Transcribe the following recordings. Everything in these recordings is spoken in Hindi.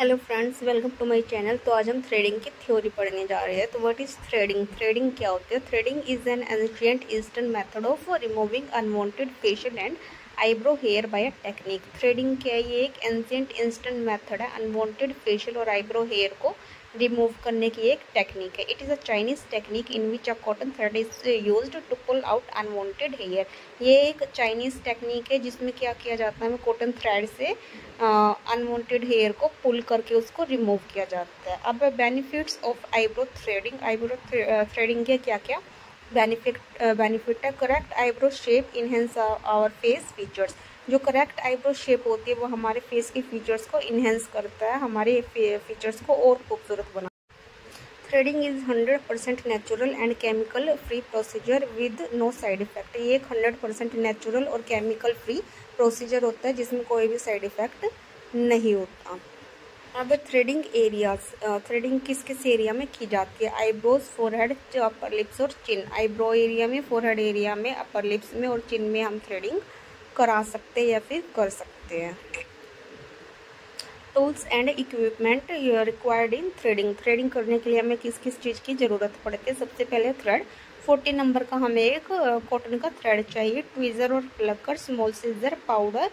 Hello friends, welcome to my channel. तो आज हम थ्रेडिंग की थ्योरी पढ़ने जा रहे हैं। तो व्हाट इज थ्रेडिंग? थ्रेडिंग क्या होती है? Threading is an ancient eastern method of removing unwanted facial and eyebrow hair by a technique. Threading क्या है? ये एक एंशिएंट ईस्टर्न मेथड है अनवांटेड फेशियल और आईब्रो हेयर को रिमूव करने की एक टेक्निक है। It is a Chinese technique in which a cotton thread is used to pull out unwanted hair. ये एक चाइनीज टेक्निक है जिसमें क्या किया जाता है, कॉटन थ्रेड से अनवांटेड हेयर को पुल करके उसको रिमूव किया जाता है। अब benefits of eyebrow threading. Eyebrow threading के क्या क्या बेनिफिट है? Correct eyebrow shape enhance our face features. जो करेक्ट आईब्रो शेप होती है वो हमारे फेस की फीचर्स को इनहेंस करता है, हमारे फीचर्स को और खूबसूरत बना। Threading is 100% natural and chemical free procedure with no side effect. ये एक 100% नेचुरल और केमिकल फ्री प्रोसीजर होता है जिसमें कोई भी साइड इफेक्ट नहीं होता। अब थ्रेडिंग एरियाज। थ्रेडिंग किस किस एरिया में की जाती है? आईब्रोज, फोरहेड, अपर लिप्स और चिन। आईब्रो एरिया में, फोरहेड एरिया में, अपर लिप्स में और चिन में हम थ्रेडिंग करा सकते हैं या फिर कर सकते हैं। Tools and equipment required in threading. Threading करने के लिए हमें किस किस चीज़ की ज़रूरत पड़ती है? सबसे पहले थ्रेड। 40 नंबर का हमें एक कॉटन का थ्रेड चाहिए। ट्वीज़र और plucker, small scissor, powder,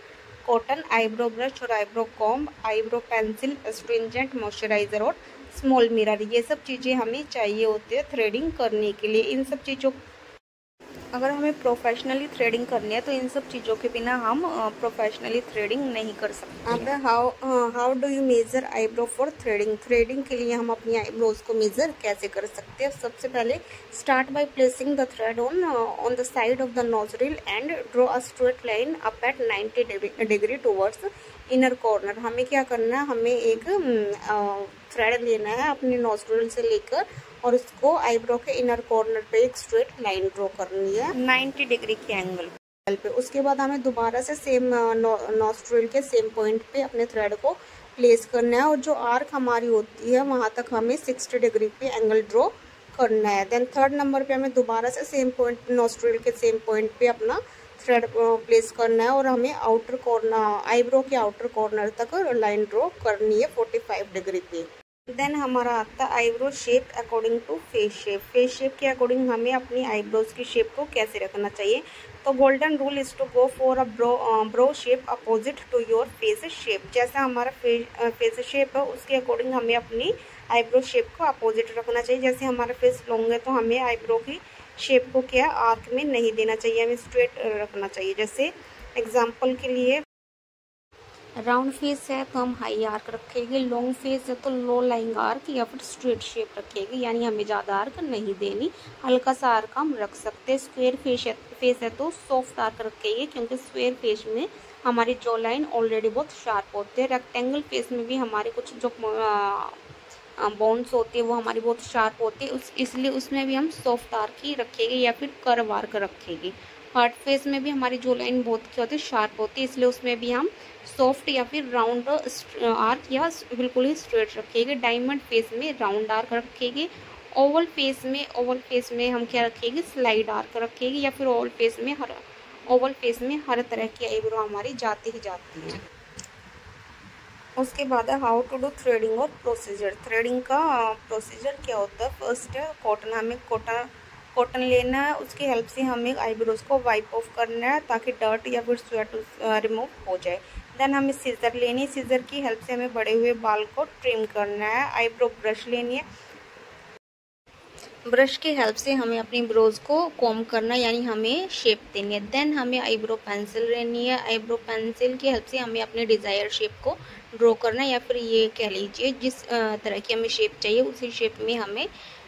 cotton, eyebrow brush और eyebrow comb, eyebrow pencil, astringent, moisturiser और स्मॉल मिरर। ये सब चीज़ें हमें चाहिए होती है थ्रेडिंग करने के लिए। इन सब चीज़ों अगर हमें प्रोफेशनली थ्रेडिंग करनी है तो इन सब चीज़ों के बिना हम प्रोफेशनली थ्रेडिंग नहीं कर सकते। अब how do you measure eyebrow for threading? Threading के लिए हम अपनी आईब्रोज को मेजर कैसे कर सकते हैं? सबसे पहले start by placing the thread on the side of the nostril and draw a straight line up at 90 degree towards inner corner. हमें क्या करना है? हमें एक थ्रेड लेना है अपने नोजरिल से लेकर और उसको आईब्रो के इनर कॉर्नर पे एक स्ट्रेट लाइन ड्रॉ करनी है 90 डिग्री के एंगल पे। उसके बाद हमें दोबारा से सेम नोस्ट्रिल के सेम पॉइंट पे अपने थ्रेड को प्लेस करना है और जो आर्क हमारी होती है वहां तक हमें 60 डिग्री पे एंगल ड्रॉ करना है। देन थर्ड नंबर पे हमें दोबारा से सेम पॉइंट, नोस्ट्रिल के सेम पॉइंट पे अपना थ्रेड प्लेस करना है और हमें आउटर कॉर्नर, आईब्रो के आउटर कॉर्नर तक लाइन ड्रॉ करनी है 45 डिग्री पे। देन हमारा आता है eyebrow shape according to face shape. Face shape के अकॉर्डिंग हमें अपनी आईब्रोज की शेप को कैसे रखना चाहिए? तो golden rule is to go for a brow shape opposite to your face shape. जैसा हमारा फेस शेप है उसके अकॉर्डिंग हमें अपनी आईब्रो शेप को अपोजिट रखना चाहिए। जैसे हमारा फेस लॉन्ग है तो हमें आईब्रो की शेप को क्या आर्क में नहीं देना चाहिए, हमें स्ट्रेट रखना चाहिए। जैसे एग्जाम्पल के लिए राउंड फेस है तो हम हाई आर्क रखेंगे, लॉन्ग फेस है तो लो लाइंग आर्क या फिर स्ट्रेट शेप रखेंगे, यानी हमें ज़्यादा आर्क नहीं देनी, हल्का सा आर्क हम रख सकते हैं। स्क्वायर फेस है तो सॉफ्ट आर्क रखेंगे क्योंकि स्क्वायर फेस में हमारी जॉ लाइन ऑलरेडी बहुत शार्प होती है। रेक्टेंगल फेस में भी हमारे कुछ जो बोन्स होती है वो हमारी बहुत शार्प होती है, इसलिए उसमें भी हम सॉफ्ट आर्क ही रखेंगे या फिर कर्व आर्क रखेंगे। हार्ड फेस में भी हमारी जो लाइन बहुत क्या होती है, शार्प होती है, इसलिए उसमें भी हम सॉफ्ट या फिर राउंड आर्क या बिल्कुल ही स्ट्रेट रखेंगे। डायमंड फेस में राउंड आर्क रखेंगे। ओवल फेस में हम क्या रखेंगे? स्लाइड आर्क रखेंगे या फिर ओवल फेस में हर तरह की आईब्रो हमारी जाती ही जाती है। उसके बाद है हाउ टू डू थ्रेडिंग और प्रोसीजर। थ्रेडिंग का प्रोसीजर क्या होता है? फर्स्ट है कॉटन। हमें कॉटन लेना है, उसकी हेल्प से हमें आईब्रोज को वाइप ऑफ करना है ताकि डर्ट या फिर स्वेट रिमूव हो जाए। देन हमें सीजर लेनी है, सीजर की हेल्प से हमें बड़े हुए बाल को ट्रिम करना है। आईब्रो ब्रश लेनी है, ब्रश की हेल्प से हमें अपनी ब्रोज को कॉम्ब करना है, यानी हमें शेप देनी है। देन हमें आईब्रो पेंसिल लेनी है, आईब्रो पेंसिल की हेल्प से हमें अपने डिज़ायर शेप को ड्रॉ करना है, या फिर ये कह लीजिए जिस तरह की हमें शेप चाहिए उसी शेप में हमें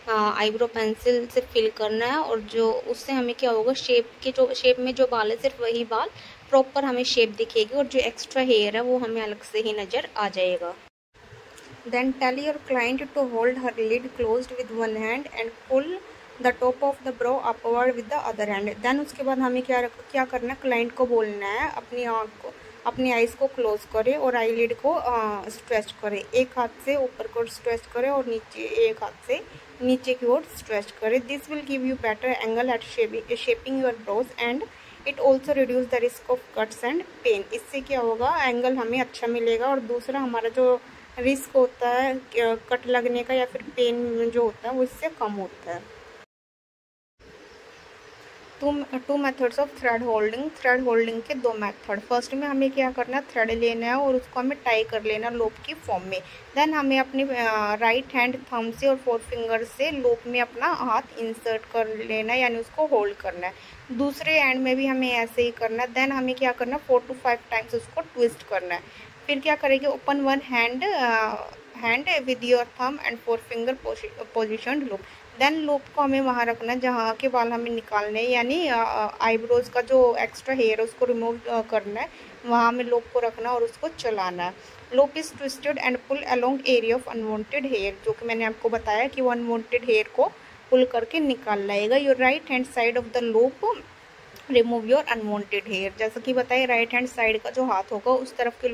आईब्रो पेंसिल से फिल करना है। और जो उससे हमें क्या होगा, शेप में जो बाल है सिर्फ वही बाल प्रॉपर हमें शेप दिखेगी और जो एक्स्ट्रा हेयर है वो हमें अलग से ही नज़र आ जाएगा। Then tell your client to hold her lid closed with one hand and pull the top of the brow upward with the other hand. Then उसके बाद हमें क्या करना है? क्लाइंट को बोलना है अपनी आँख को, अपनी आइज़ को क्लोज करे और आई लिड को स्ट्रेच करे। एक हाथ से ऊपर को स्ट्रेच करे और नीचे एक हाथ से नीचे की ओर स्ट्रेच करे। This will give you better angle at shaping your brows and it also reduce the risk of cuts and pain. इससे क्या होगा, एंगल हमें अच्छा मिलेगा और दूसरा हमारा जो रिस्क होता है कट लगने का या फिर पेन जो होता है वो इससे कम होता है। Two methods of thread holding. Thread holding के दो मेथड। फर्स्ट में हमें क्या करना है, थ्रेड लेना है और उसको हमें टाई कर लेना लूप की फॉर्म में। देन हमें अपनी राइट हैंड थंब से और 4 फिंगर से लूप में अपना हाथ इंसर्ट कर लेना है, यानी उसको होल्ड करना है। दूसरे एंड में भी हमें ऐसे ही करना है। देन हमें क्या करना है, 4 to 5 टाइम्स उसको ट्विस्ट करना है। फिर क्या करेंगे, open one hand with your thumb and 4 finger position loop. Then loop को हमें वहाँ रखना है जहाँ के बाल हमें निकालने हैं, यानी आईब्रोज का जो एक्स्ट्रा हेयर है उसको रिमूव करना है, वहाँ हमें लूप को रखना और उसको चलाना है। Loop is twisted and pull along area of unwanted hair, जो कि मैंने आपको बताया कि वो अनवांटेड हेयर को पुल करके निकाल लाएगा। Your right hand side of the loop remove your unwanted hair. जैसा कि बताया, राइट हैंड साइड का जो हाथ होगा उस तरफ के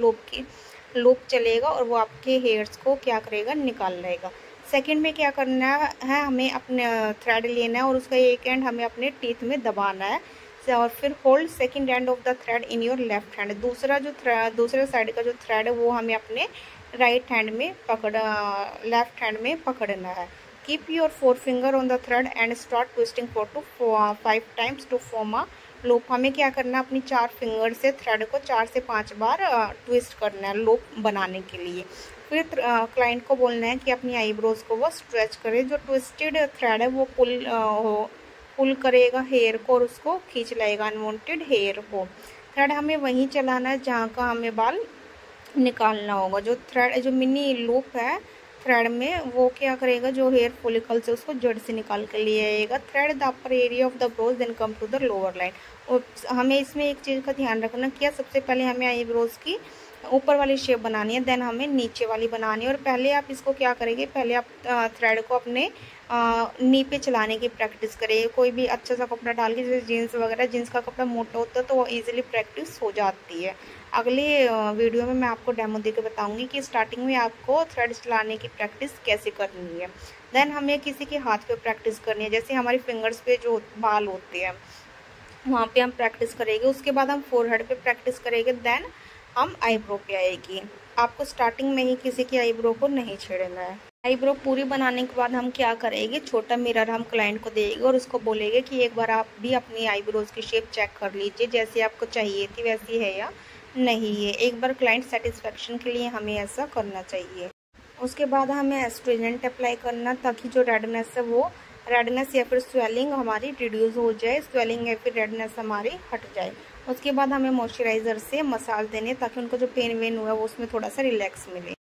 लूप चलेगा और वो आपके हेयर्स को क्या करेगा, निकाल लेगा। सेकंड में क्या करना है, हमें अपने थ्रेड लेना है और उसका एक एंड हमें अपने टीथ में दबाना है और फिर hold second end of the thread in your left hand. दूसरे साइड का जो थ्रेड है वो हमें अपने लेफ्ट हैंड में पकड़ना है। Keep your 4 finger on the thread and start twisting 4 to 5 times to form a loop. हमें क्या करना है, अपनी 4 फिंगर से थ्रेड को 4 से 5 बार ट्विस्ट करना है लूप बनाने के लिए। फिर क्लाइंट को बोलना है कि अपनी आईब्रोज को वो स्ट्रेच करे। जो ट्विस्टेड थ्रेड है वो पुल करेगा हेयर को और उसको खींच लाएगा अनवांटेड हेयर को। थ्रेड हमें वहीं चलाना है जहाँ का हमें बाल निकालना होगा। जो मिनी लूप है थ्रेड में वो क्या करेगा, जो हेयर फॉलिकल से उसको जड़ से निकाल कर ले आएगा। Thread the upper area of the brows then come to the lower line. और हमें इसमें एक चीज़ का ध्यान रखना कि सबसे पहले हमें आईब्रोज की ऊपर वाली शेप बनानी है, देन हमें नीचे वाली बनानी है। और पहले आप इसको क्या करेंगे, पहले आप थ्रेड को अपने नी पे चलाने की प्रैक्टिस करेंगे। कोई भी अच्छा सा कपड़ा डाल के, जैसे जीन्स वगैरह, जीन्स का कपड़ा मोटा होता है तो वो ईजिली प्रैक्टिस हो जाती है। अगले वीडियो में मैं आपको डेमो देकर बताऊंगी कि स्टार्टिंग में आपको थ्रेड चलाने की प्रैक्टिस कैसे करनी है। देन हमें किसी के हाथ पे प्रैक्टिस करनी है, जैसे हमारी फिंगर्स पे जो बाल होते हैं वहाँ पे हम प्रैक्टिस करेंगे। उसके बाद हम फोरहेड पे प्रैक्टिस करेंगे, देन हम आईब्रो पे आएगी। आपको स्टार्टिंग में ही किसी की आईब्रो को नहीं छेड़ना है। आईब्रो पूरी बनाने के बाद हम क्या करेंगे, छोटा मिरर हम क्लाइंट को देंगे और उसको बोलेंगे कि एक बार आप भी अपनी आईब्रोज की शेप चेक कर लीजिए, जैसे आपको चाहिए थी वैसी है या नहीं है। एक बार क्लाइंट सेटिस्फेक्शन के लिए हमें ऐसा करना चाहिए। उसके बाद हमें एस्ट्रिजेंट अप्लाई करना, ताकि जो रेडनेस है वो रेडनेस या फिर स्वेलिंग हमारी रिड्यूस हो जाए, स्वेलिंग या फिर रेडनेस हमारी हट जाए। उसके बाद हमें मॉइस्चराइज़र से मसाज देने, ताकि उनको जो पेन वेन हुआ है वो उसमें थोड़ा सा रिलैक्स मिले।